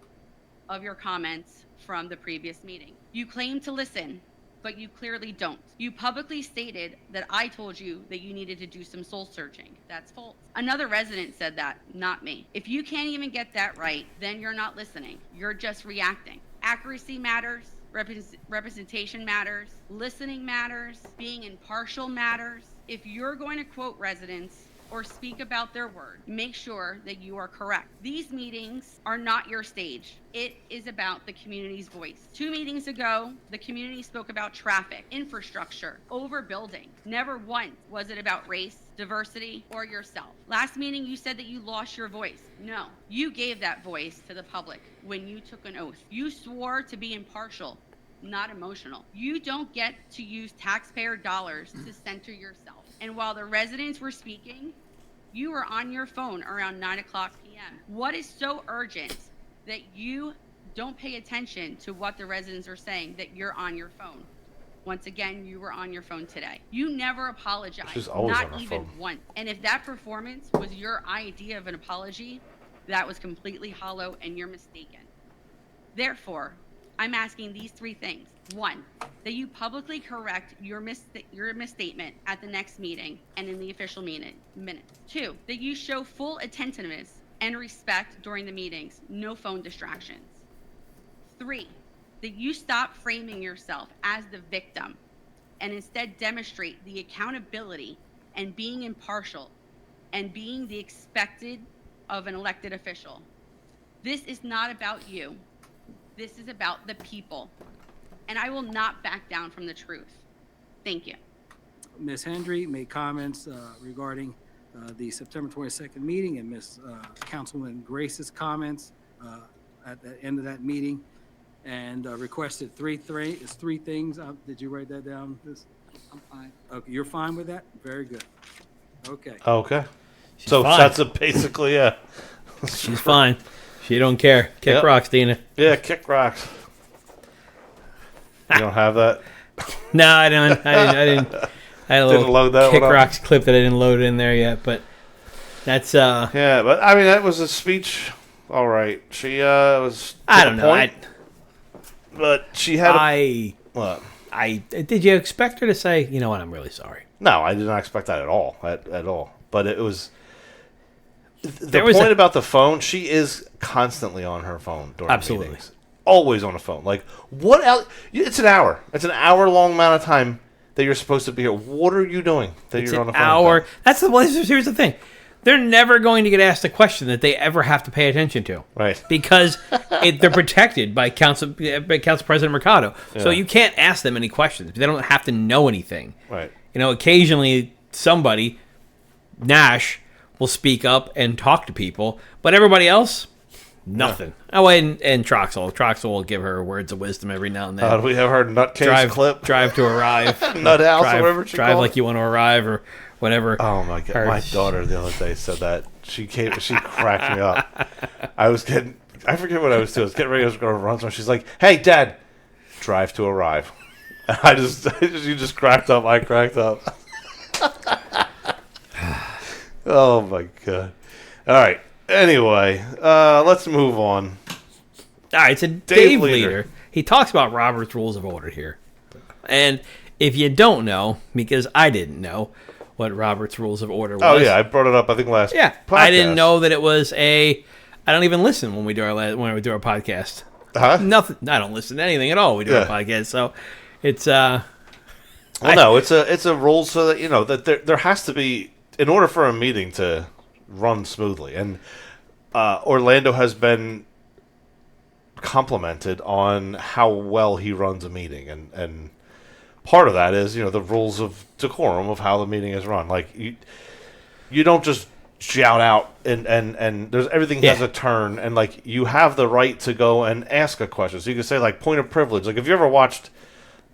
of your comments from the previous meeting. You claim to listen, but you clearly don't. You publicly stated that I told you that you needed to do some soul searching. That's false. Another resident said that, not me. If you can't even get that right, then you're not listening. You're just reacting. Accuracy matters. Representation matters. Listening matters. Being impartial matters. If you're going to quote residents or speak about their word, make sure that you are correct. These meetings are not your stage. It is about the community's voice. 2 meetings ago, the community spoke about traffic, infrastructure, overbuilding. Never once was it about race, diversity, or yourself. Last meeting, you said that you lost your voice. No, you gave that voice to the public when you took an oath. You swore to be impartial, not emotional. You don't get to use taxpayer dollars to center yourself. And while the residents were speaking, you were on your phone around 9:00 p.m. What is so urgent that you don't pay attention to what the residents are saying, that you're on your phone? Once again, you were on your phone today. You never apologized, She's always not on her even phone. once. And if that performance was your idea of an apology, that was completely hollow and you're mistaken. Therefore, I'm asking these 3 things. 1, that you publicly correct your misstatement at the next meeting and in the official minutes. 2, that you show full attentiveness and respect during the meetings, no phone distractions. 3, that you stop framing yourself as the victim and instead demonstrate the accountability and being impartial and being the expected of an elected official. This is not about you. This is about the people. And I will not back down from the truth. Thank you. Ms. Hendry made comments regarding the September 22nd meeting, and Ms. Councilwoman Grace's comments at the end of that meeting, and requested three things. Did you write that down? I'm fine. Okay, you're fine with that? Very good. Okay. Okay. She's So fine. that's basically, yeah. She's fine. She don't care. Kick rocks, Dina. Yeah, kick rocks. You don't have that? No, I don't. I didn't. I had a Didn't little load that Kick one up? Rocks clip that I didn't load in there yet, but that's Yeah, but I mean that was a speech. All right, she was. I don't know. Point, but she had. What? Did you expect her to say, you know what, I'm really sorry? No, I did not expect that at all. At all. But it was. The point about the phone, she is constantly on her phone during meetings. Always on the phone. Like, what else? It's an hour. It's an hour-long amount of time that you're supposed to be here. What are you doing that you're on the phone? Hour. That's the. Here's the thing. They're never going to get asked a question that they ever have to pay attention to. Right. Because they're protected by Council President Mercado. Yeah. So you can't ask them any questions. They don't have to know anything. Right. You know, occasionally somebody, Nash, will speak up and talk to people, but everybody else, nothing. Oh, and Troxel. Troxel will give her words of wisdom every now and then. We have her nutcase clip. Drive to arrive. Nut house, or whatever she Drive called like it. you want to arrive, or whatever. Oh my god! My daughter the other day said that. She cracked me up. I forget what I was doing. I was getting ready to go to run. So she's like, "Hey, Dad, drive to arrive." You just cracked up. I cracked up. Oh my god! All right. Anyway, let's move on. All right, so Dave Leader. He talks about Robert's Rules of Order here. And if you don't know, because I didn't know what Robert's Rules of Order was. Oh, yeah, I brought it up, I think, last podcast. I didn't know that it was I don't even listen when we do our podcast. Huh? Nothing. I don't listen to anything at all when we do our podcast. So it's... Well, no, it's a rule so that, you know, that there has to be... In order for a meeting to run smoothly, and Orlando has been complimented on how well he runs a meeting, and part of that is, you know, the rules of decorum of how the meeting is run. Like, you don't just shout out and there's everything has a turn, and like you have the right to go and ask a question. So you can say like point of privilege. Like if you ever watched,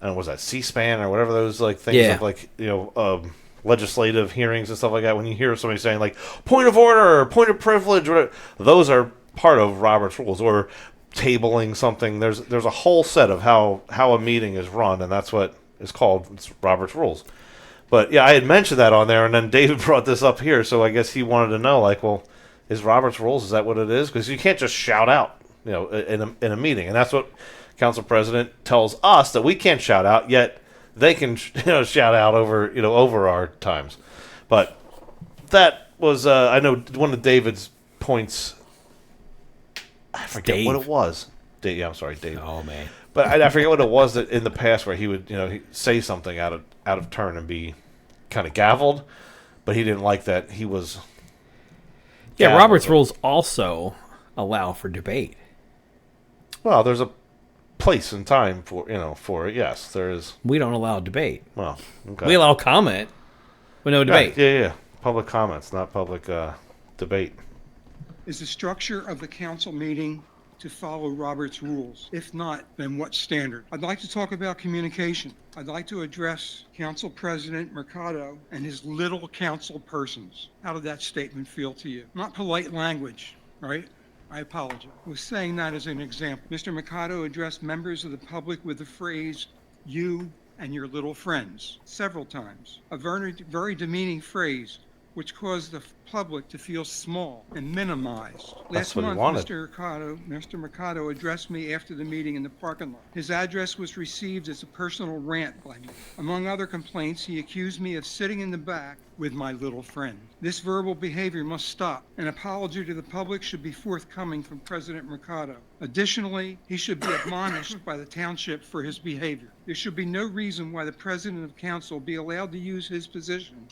I don't know, was that C-SPAN or whatever those like things of like, you know, legislative hearings and stuff like that, when you hear somebody saying like point of order or point of privilege, or those are part of Robert's rules, or tabling something. There's a whole set of how a meeting is run, and that's what is called Robert's rules. But yeah, I had mentioned that on there, and then David brought this up here, so I guess he wanted to know, like, well, is Robert's rules, is that what it is? Because you can't just shout out, in a meeting, and that's what Council President tells us, that we can't shout out, yet they can shout out over our times. But that was I know one of David's points. I forget what it was. I'm sorry, Dave. Oh man. But I forget what it was that in the past where he would he'd say something out of turn and be kind of gavelled, but he didn't like that he was. Yeah, Robert's rules also allow for debate. Well, there's a place and time for it. Yes, there is. We don't allow debate. Well, okay. We allow comment, but no debate. Right. Yeah. Public comments, not public debate. Is the structure of the council meeting to follow Robert's rules? If not, then what standard? I'd like to talk about communication. I'd like to address Council President Mercado and his little council persons. How did that statement feel to you? Not polite language, right? I apologize. I was saying that as an example. Mr. Mercado addressed members of the public with the phrase, "you and your little friends," several times. A very demeaning phrase, which caused the public to feel small and minimized. That's Last what he month, wanted. Mr. Mercado addressed me after the meeting in the parking lot. His address was received as a personal rant by me. Among other complaints, he accused me of sitting in the back with my little friend. This verbal behavior must stop. An apology to the public should be forthcoming from President Mercado. Additionally, he should be admonished by the township for his behavior. There should be no reason why the president of council be allowed to use his position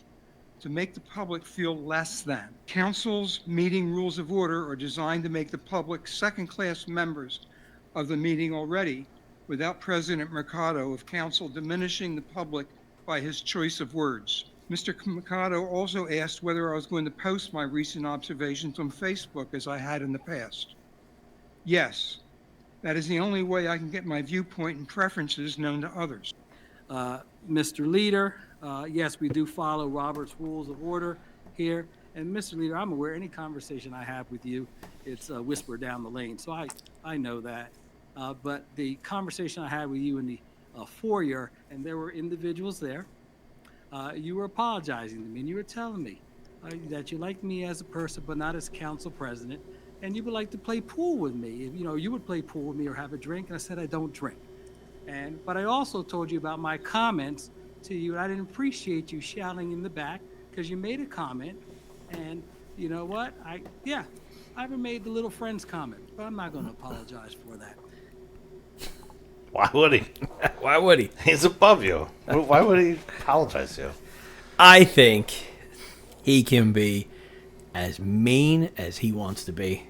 to make the public feel less than. Council's meeting rules of order are designed to make the public second-class members of the meeting already, without President Mercado of council diminishing the public by his choice of words. Mr. Mercado also asked whether I was going to post my recent observations on Facebook as I had in the past. Yes, that is the only way I can get my viewpoint and preferences known to others. Mr. Leader, yes, we do follow Robert's Rules of Order here. And Mr. Leader, I'm aware any conversation I have with you, it's a whisper down the lane. So I know that. But the conversation I had with you in the foyer, and there were individuals there, you were apologizing to me, and you were telling me that you like me as a person, but not as council president, and you would like to play pool with me. You would play pool with me or have a drink, and I said I don't drink. But I also told you about my comments to you. I didn't appreciate you shouting in the back because you made a comment, and you know what? I even made the little friends comment, but I'm not going to apologize for that. Why would he? Why would he? He's above you. Why would he apologize to you? I think he can be as mean as he wants to be.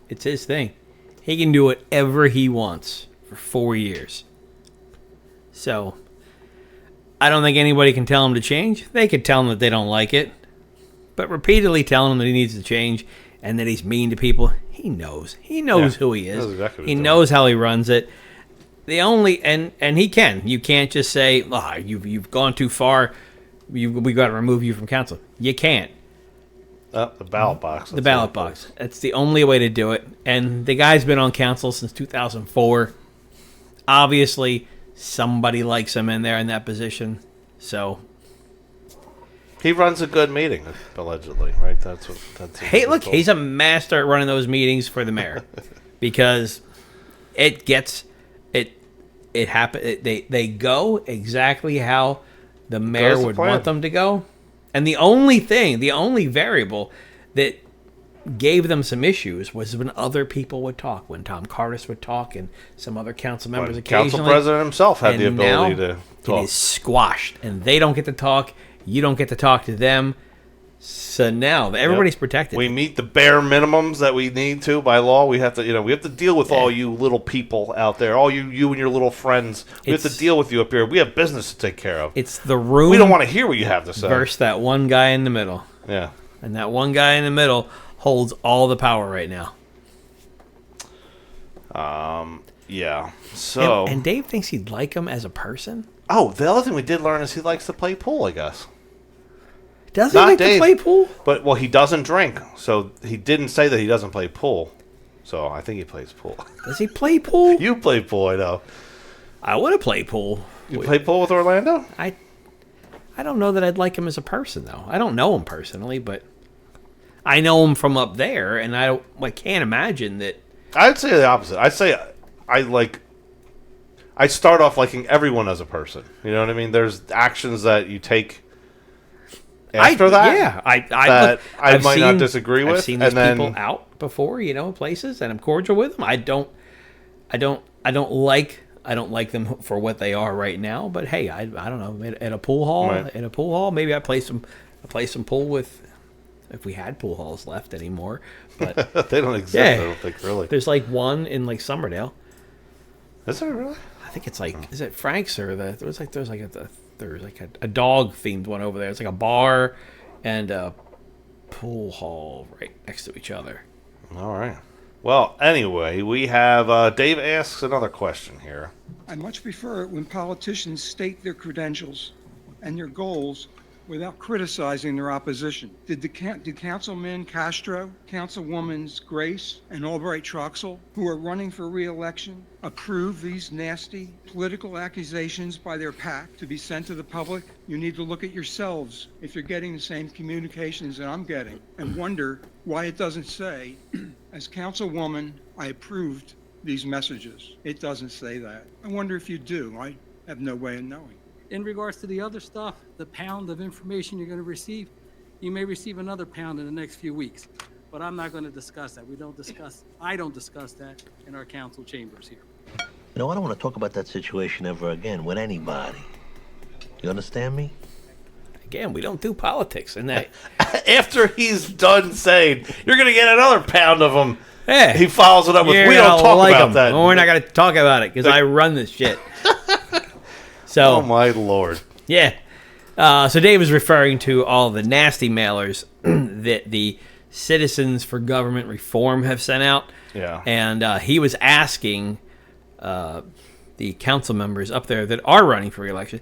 It's his thing. He can do whatever he wants for 4 years. So, I don't think anybody can tell him to change. They could tell him that they don't like it. But repeatedly telling him that he needs to change and that he's mean to people, he knows. He knows who he is. Knows exactly what He he's knows how he runs it. The only and he can. You can't just say, you've gone too far. We got to remove you from council. You can't. The ballot box. The ballot box. That's the only way to do it. And the guy's been on council since 2004. Obviously, somebody likes him in there in that position. So he runs a good meeting, allegedly, right? That's hey, look, he's a master at running those meetings for the mayor because it gets it happen. They go exactly how the mayor would want them to go. And the only variable that gave them some issues was when other people would talk, when Tom Cardis would talk and some other council members occasionally. Council president himself had the ability to talk. It is squashed, and they don't get to talk. You don't get to talk to them. So now everybody's protected. We meet the bare minimums that we need to by law. We have to deal with all you little people out there, all you and your little friends. We have to deal with you up here. We have business to take care of. It's the room. We don't want to hear what you have to say. Versus that one guy in the middle. Yeah. And that one guy in the middle holds all the power right now. Yeah. So. And Dave thinks he'd like him as a person. Oh, the other thing we did learn is he likes to play pool, I guess. Does he like to play pool? But, well, he doesn't drink, so he didn't say that he doesn't play pool. So I think he plays pool. Does he play pool? You play pool, I know. I want to play pool. You play pool with Orlando? I don't know that I'd like him as a person, though. I don't know him personally, but I know him from up there, and I can't imagine that. I'd say the opposite. I'd say I start off liking everyone as a person. You know what I mean? There's actions that you take after that. Yeah, I might not disagree with. I've seen these people out before, places, and I'm cordial with them. I don't like them for what they are right now. But hey, I don't know. At a pool hall, maybe I play some pool with. If we had pool halls left anymore, but they don't exist. I don't think really. There's like one in like Somerdale. Is there really? I think it's like is it Frank's or there's like a dog themed one over there. It's like a bar and a pool hall right next to each other. All right. Well, anyway, we have Dave asks another question here. I much prefer it when politicians state their credentials and their goals without criticizing their opposition. Did Councilman Castro, Councilwoman Grace, and Albright Troxel, who are running for re-election, approve these nasty political accusations by their PAC to be sent to the public? You need to look at yourselves if you're getting the same communications that I'm getting and wonder why it doesn't say, as Councilwoman, I approved these messages. It doesn't say that. I wonder if you do. I have no way of knowing. In regards to the other stuff, the pound of information you're going to receive, you may receive another pound in the next few weeks. But I'm not going to discuss that. I don't discuss that in our council chambers here. I don't want to talk about that situation ever again with anybody. You understand me? Again, we don't do politics. And that after he's done saying, you're going to get another pound of them, yeah, he follows it up with, we don't talk about that. Well, we're not going to talk about it because I run this shit. So, oh my Lord. Yeah. So Dave is referring to all the nasty mailers that the Citizens for Government Reform have sent out. Yeah. And he was asking the council members up there that are running for re-election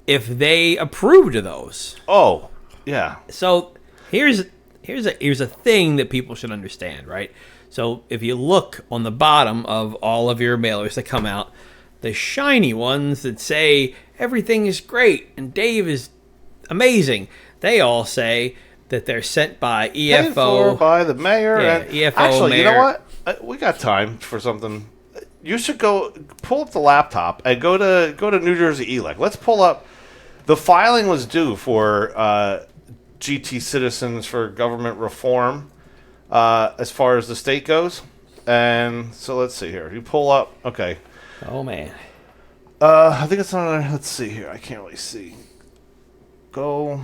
if they approved of those. Oh, yeah. So here's a thing that people should understand, right? So if you look on the bottom of all of your mailers that come out, the shiny ones that say everything is great and Dave is amazing, they all say that they're sent by EFO. Paid for by the mayor. Yeah, and EFO actually, mayor. you know what? We got time for something. You should go pull up the laptop and go to New Jersey ELEC. Let's pull up. The filing was due for GT Citizens for Government Reform as far as the state goes. And so let's see here. You pull up. Okay. Oh, man. I think it's on. Let's see here. I can't really see. Go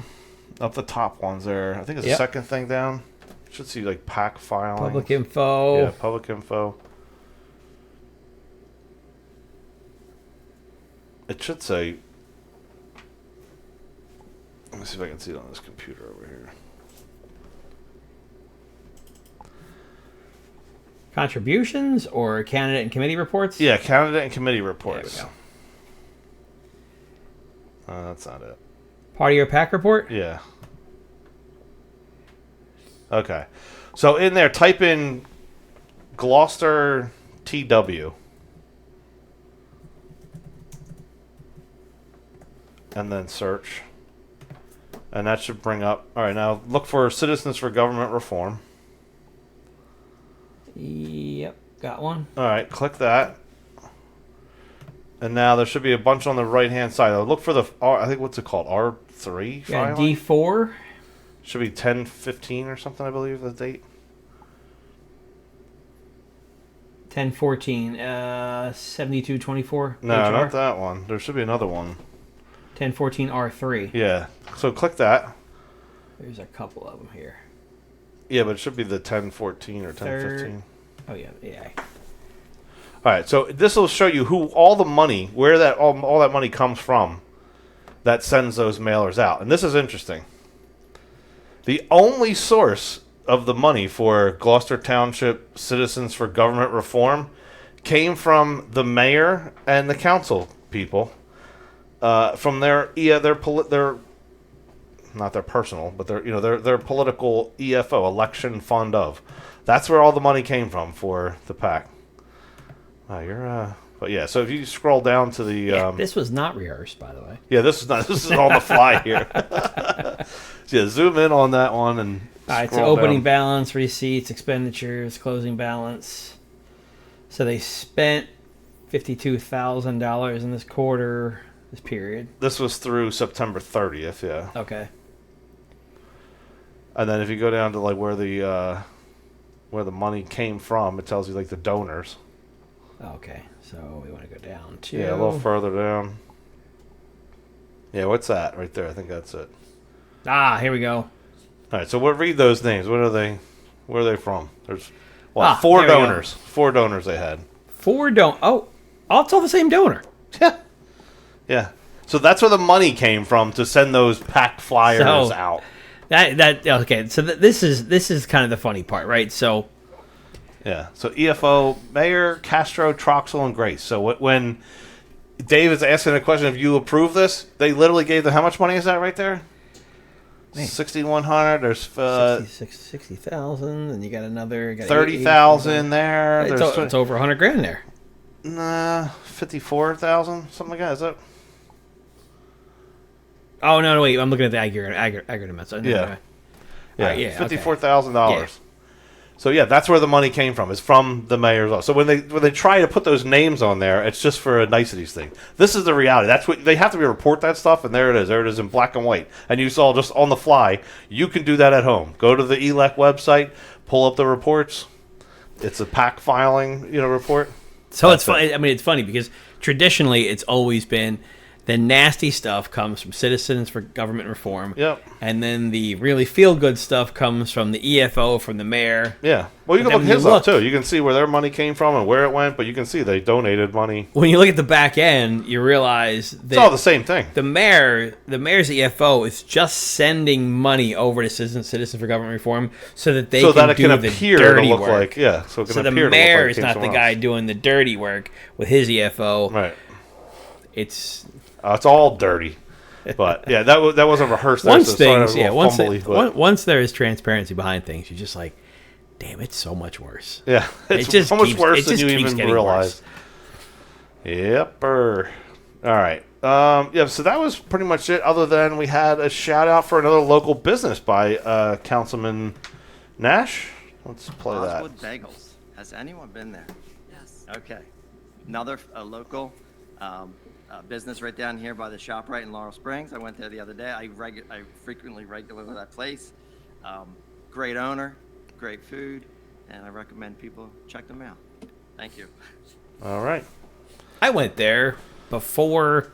up the top ones there. I think it's the second thing down. Should see like PAC filing. Public info. Yeah, public info. It should say. Let me see if I can see it on this computer over here. Contributions or candidate and committee reports? Yeah, candidate and committee reports. There we go. That's not it. Party or PAC report? Yeah. Okay. So in there, type in Gloucester TW. And then search. And that should bring up... All right, now look for Citizens for Government Reform. Yep, got one. All right, click that. And now there should be a bunch on the right-hand side. Look for the... I think, what's it called? R3 yeah, filing? D4. Should be 10/15 or something, I believe, the date. 10/14, 72/24. No, HR. not that one. There should be another one. 10/14 R3. Yeah. So click that. There's a couple of them here. Yeah, but it should be the 10/14 or 10/15. Oh yeah, yeah. All right. So this will show you who all the money, where that all that money comes from, that sends those mailers out. And this is interesting. The only source of the money for Gloucester Township Citizens for Government Reform came from the mayor and the council people. from their not their personal, but their political EFO, election fund of. That's where all the money came from for the PAC. Wow, but yeah. So if you scroll down to the, this was not rehearsed, by the way. Yeah, this is not. This is on the fly here. So yeah, zoom in on that one and. All right, so opening balance, receipts, expenditures, closing balance. So they spent $52,000 in this quarter, this period. This was through September 30th, yeah. Okay. And then if you go down to like where the money came from, it tells you like the donors. Okay, so we want to go down to... Yeah, a little further down. Yeah, what's that right there? I think that's it. Ah, here we go. All right, so read those names. What are they? Where are they from? There's 4 donors. 4 donors they had. 4 Oh, it's all the same donor. Yeah. Yeah. So that's where the money came from to send those PAC flyers out. Okay. So this is kind of the funny part, right? So. Yeah. So EFO, Mayor, Castro, Troxel, and Grace. So when Dave is asking a question, if you approve this, they literally gave them, how much money is that right there? 6,100. There's 60,000, and you got another 30,000 there. It's over $100,000 there. Nah, 54,000, something like that. Is it? Oh no, wait! I'm looking at the aggregate amount. So yeah, right, $54,000. Yeah. So yeah, that's where the money came from. It's from the mayor's office. So when they try to put those names on there, it's just for a niceties thing. This is the reality. That's what they have to report that stuff, and there it is. There it is in black and white. And you saw just on the fly. You can do that at home. Go to the ELEC website, pull up the reports. It's a PAC filing, report. So it's funny. I mean, it's funny because traditionally it's always been the nasty stuff comes from Citizens for Government Reform. Yep. And then the really feel-good stuff comes from the EFO, from the mayor. Yeah. Well, you can look his up, too. You can see where their money came from and where it went, but you can see they donated money. When you look at the back end, you realize that... It's all the same thing. The mayor's EFO is just sending money over to Citizens for Government Reform so that they can do the dirty work. Like, yeah. So the mayor is not the guy doing the dirty work with his EFO. Right. It's all dirty, but yeah, that wasn't rehearsed. Once there is transparency behind things, you're just like, damn, it's so much worse. Yeah, it's so much worse than you even realize. Yepper. All right. Yeah. So that was pretty much it. Other than we had a shout out for another local business by Councilman Nash. Let's play Oswood Bagels. Has anyone been there? Yes. Okay. Another local. Business right down here by the ShopRite in Laurel Springs. I went there the other day. I frequently regularly that place. Great owner, great food, and I recommend people check them out. Thank you. All right. I went there before.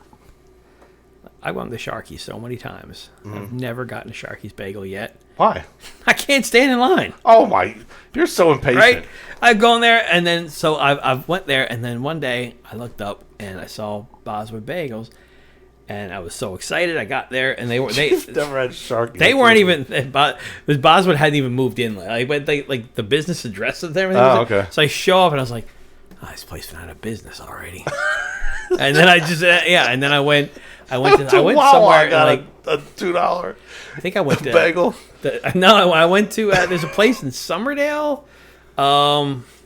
I went to Sharky's so many times. Mm-hmm. I've never gotten a Sharky's bagel yet. Why? I can't stand in line. Oh my! You're so impatient. Right? I've gone there, and then I went there, and then one day I looked up and I saw Boswood Bagels, and I was so excited. I got there, and they never had Sharky. They weren't even. Boswood hadn't even moved in. Like the business address and everything. Oh, okay. So I show up, and I was like, "Oh, this place went out of business already." And then I just and then I went somewhere like a $2. I think I went to bagel. I went to there's a place in Somerdale.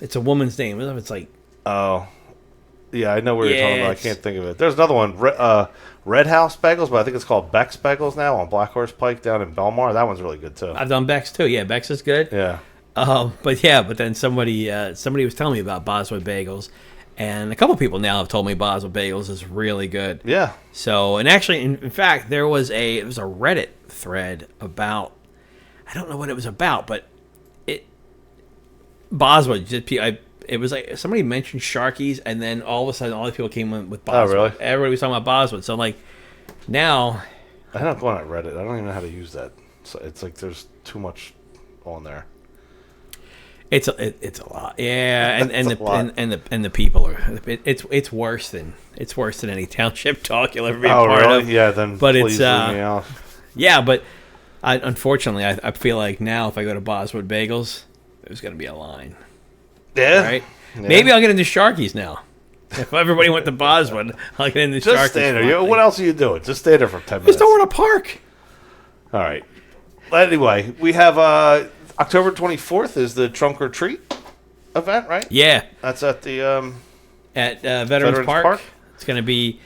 It's a woman's name. It's like yeah, I know where you're talking about. I can't think of it. There's another one, Red House Bagels, but I think it's called Beck's Bagels now on Black Horse Pike down in Belmar. That one's really good too. I've done Beck's too. Yeah, Beck's is good. Yeah. But then somebody was telling me about Boswood Bagels. And a couple people now have told me Boswood Bagels is really good. Yeah. So, and actually, in fact, there was a Reddit thread about, I don't know what it was about, but Boswood, it was like somebody mentioned Sharky's, and then all of a sudden, all the people came in with Boswood. Oh, really? Everybody was talking about Boswood. So I'm like, now. I don't go on Reddit. I don't even know how to use that. So it's like there's too much on there. It's a lot, yeah, and the people are it's worse than any township talk you'll ever be a part of. Yeah, then but please leave me out. Yeah, but unfortunately, I feel like now if I go to Boswood Bagels, there's gonna be a line. Yeah, right. Yeah. Maybe I'll get into Sharky's now. If everybody went to Boswood, I'll get in the Just shark. stay there. What else are you doing? Just stay there for 10 minutes. Just don't want to park. All right. Anyway, we have October 24th is the Trunk or Treat event, right? Yeah. That's at the at Veterans Park. It's going to be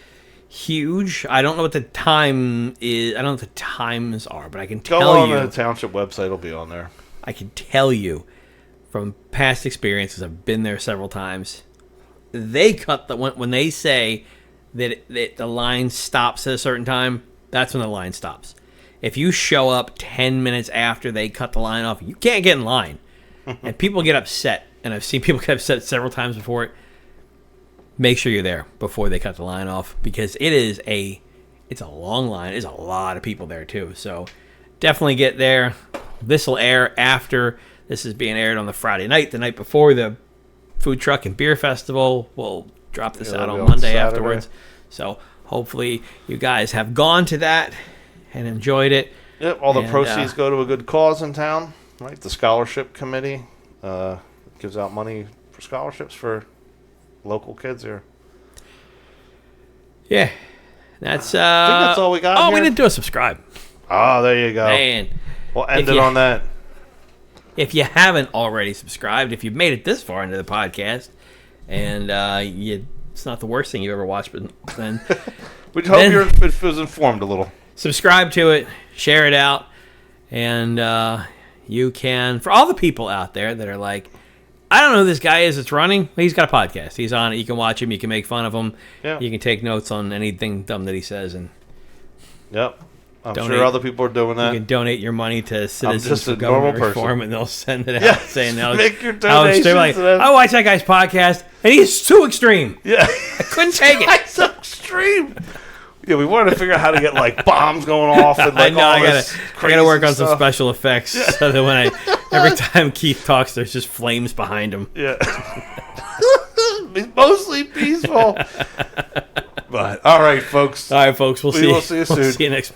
huge. I don't know what the time is. I don't know what the times are, but I can tell Go on you. the township website. It'll be on there. I can tell you from past experiences. I've been there several times. They cut when they say that the line stops at a certain time. That's when the line stops. If you show up 10 minutes after they cut the line off, you can't get in line. And people get upset. And I've seen people get upset several times before it. Make sure you're there before they cut the line off, because it's a long line. There's a lot of people there too. So definitely get there. This will air after. This is being aired on the Friday night, the night before the food truck and beer festival. We'll drop this out on Monday afterwards. So hopefully you guys have gone to that and enjoyed it. Yep, all the proceeds go to a good cause in town, right? The scholarship committee gives out money for scholarships for local kids here. Yeah. That's I think that's all we got. Oh, here. we didn't do a subscribe. Oh, there you go. Man. We'll end it on that. If you haven't already subscribed, if you've made it this far into the podcast, and it's not the worst thing you've ever watched, but then we hope you're informed a little. Subscribe to it, share it out, and you can, for all the people out there that are like, I don't know who this guy is that's running. He's got a podcast. He's on it. You can watch him. You can make fun of him. Yeah. You can take notes on anything dumb that he says. And yep. I'm sure other people are doing that. You can donate your money to Citizens for a Government normal Reform, person. and they'll send it out Yeah. saying they'll Make your donations. Like, to them. I watched that guy's podcast, and he's too extreme. Yeah. I couldn't take it. It's so extreme. Yeah, we wanted to figure out how to get like bombs going off and like all this I gotta work on stuff. some special effects so that every time Keith talks, there's just flames behind him. Yeah. It's mostly peaceful. But all right, folks. All right, folks. We'll see you soon. We'll see you next.